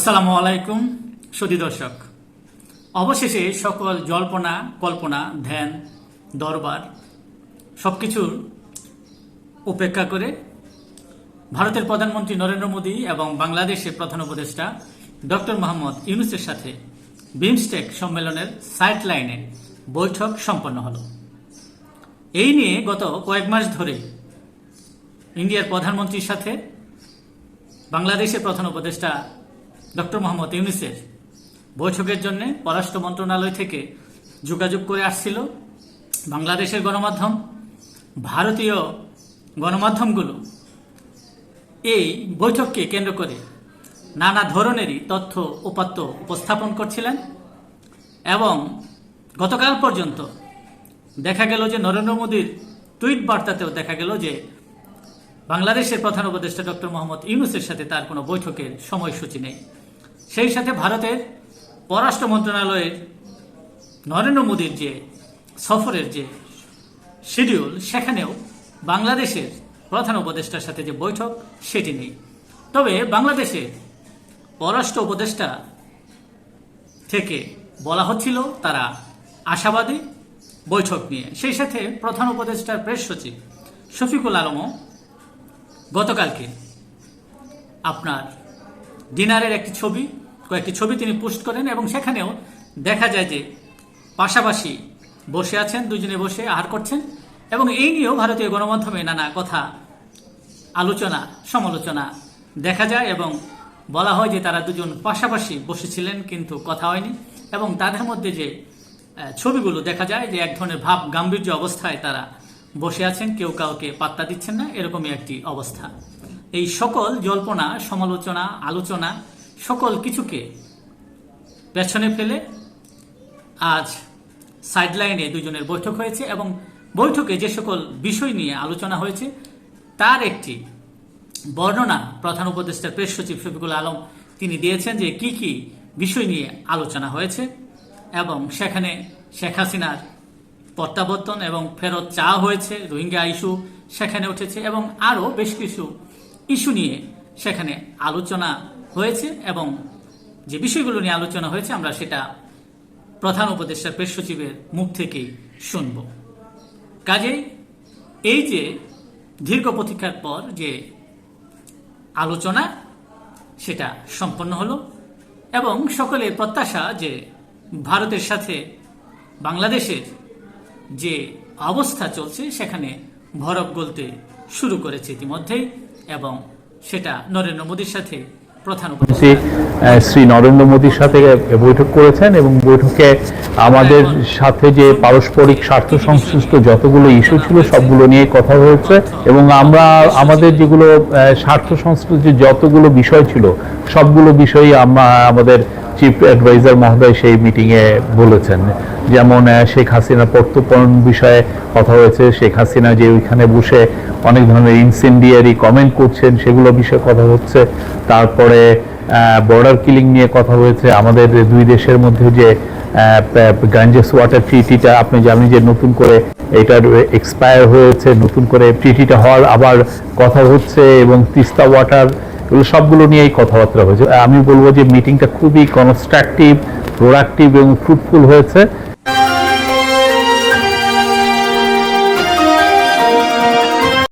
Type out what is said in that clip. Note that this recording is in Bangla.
আসসালামু আলাইকুম সুধী দর্শক। অবশেষে সকল জল্পনা কল্পনা ধ্যান দরবার সবকিছুর উপেক্ষা করে ভারতের প্রধানমন্ত্রী নরেন্দ্র মোদী এবং বাংলাদেশের প্রধান উপদেষ্টা ডক্টর মোহাম্মদ ইউনূসের সাথে বিমস্টেক সম্মেলনের সাইডলাইনে বৈঠক সম্পন্ন হলো। এই নিয়ে গত কয়েক মাস ধরে ইন্ডিয়ার প্রধানমন্ত্রীর সাথে বাংলাদেশের প্রধান উপদেষ্টা ডক্টর মোহাম্মদ ইউনূসের বৈঠকের জন্য পররাষ্ট্র মন্ত্রণালয় থেকে যোগাযোগ করে আসছিল বাংলাদেশের গণমাধ্যম, ভারতীয় গণমাধ্যমগুলো এই বৈঠককে কেন্দ্র করে নানা ধরনেরই তথ্য উপাত্ত উপস্থাপন করছিলেন এবং গতকাল পর্যন্ত দেখা গেল যে নরেন্দ্র মোদীর টুইট বার্তাতেও দেখা গেল যে বাংলাদেশের প্রধান উপদেষ্টা ডক্টর মোহাম্মদ ইউনূসের সাথে তার কোনো বৈঠকের সময়সূচি নেই। সেই সাথে ভারতের পররাষ্ট্র মন্ত্রণালয়ের নরেন্দ্র মোদীর যে সফরের যে শিডিউল, সেখানেও বাংলাদেশের প্রধান উপদেষ্টার সাথে যে বৈঠক সেটি নেই। তবে বাংলাদেশের পররাষ্ট্র উপদেষ্টা থেকে বলা হচ্ছিল তারা আশাবাদী বৈঠক নিয়ে। সেই সাথে প্রধান উপদেষ্টার প্রেস সচিব শফিকুল আলমও গতকালকে আপনার ডিনারের কয়েকটি ছবি তিনি পোস্ট করেন এবং সেখানেও দেখা যায় যে পাশাপাশি বসে আছেন, দুজনে বসে আহার করছেন এবং এই নিয়েও ভারতীয় গণমাধ্যমে নানা কথা আলোচনা সমালোচনা দেখা যায় এবং বলা হয় যে তারা দুজন পাশাপাশি বসেছিলেন কিন্তু কথা হয়নি এবং তাদের মধ্যে যে ছবিগুলো দেখা যায় যে এক ধরনের ভাব গাম্ভীর্য অবস্থায় তারা বসে আছেন, কেউ কাউকে পাত্তা দিচ্ছেন না, এরকমই একটি অবস্থা। এই সকল জল্পনা সমালোচনা আলোচনা সকল কিছুকে পেছনে ফেলে আজ সাইডলাইনে দুজনের বৈঠক হয়েছে এবং বৈঠকে যে সকল বিষয় নিয়ে আলোচনা হয়েছে তার একটি বর্ণনা প্রধান উপদেষ্টার প্রেস সচিব শফিকুল আলম তিনি দিয়েছেন যে কি কি বিষয় নিয়ে আলোচনা হয়েছে এবং সেখানে শেখ হাসিনার প্রত্যাবর্তন এবং ফেরত চাওয়া হয়েছে, রোহিঙ্গা ইস্যু সেখানে উঠেছে এবং আরও বেশ কিছু ইস্যু নিয়ে সেখানে আলোচনা হয়েছে এবং যে বিষয়গুলো নিয়ে আলোচনা হয়েছে আমরা সেটা প্রধান উপদেষ্টার প্রেস সচিবের মুখ থেকেই শুনব। কাজেই এই যে দীর্ঘ প্রতীক্ষার পর যে আলোচনা সেটা সম্পন্ন হলো এবং সকলের প্রত্যাশা যে ভারতের সাথে বাংলাদেশের যে অবস্থা চলছে সেখানে ভরক গলতে শুরু করেছে ইতিমধ্যেই এবং সেটা নরেন্দ্র মোদীর সাথে প্রধান উপদেষ্টা শ্রী নরেন্দ্র মোদীর সাথে বৈঠক করেছেন এবং বৈঠকে আমাদের সাথে যে পারস্পরিক স্বার্থ সংশ্লিষ্ট যতগুলো ইস্যু ছিল সবগুলো নিয়ে কথা হয়েছে এবং আমরা আমাদের যেগুলো স্বার্থ সংশ্লিষ্ট যতগুলো বিষয় ছিল সবগুলো বিষয়ই আমরা আমাদের চিফ অ্যাডভাইজার মহোদয় সেই মিটিংয়ে বলেছেন। যেমন শেখ হাসিনা প্রত্যর্পণ বিষয়ে কথা হয়েছে, শেখ হাসিনা যে ওইখানে বসে অনেক ধরনের ইনসেন্ডিয়ারি কমেন্ট করছেন সেগুলো বিষয়ে কথা হচ্ছে। তারপরে বর্ডার কিলিং নিয়ে কথা হয়েছে, আমাদের দুই দেশের মধ্যে যে গাঞ্জেস ওয়াটার ট্রিটিটা আপনি জানেন যে নতুন করে এটার এক্সপায়ার হয়েছে, নতুন করে ট্রিটিটা হওয়ার আবার কথা হচ্ছে এবং তিস্তা ওয়াটার এগুলো সবগুলো নিয়েই কথাবার্তা হয়েছে। আমি বলবো যে মিটিংটা খুবই কনস্ট্রাকটিভ, প্রোডাক্টিভ এবং ফ্রুটফুল হয়েছে।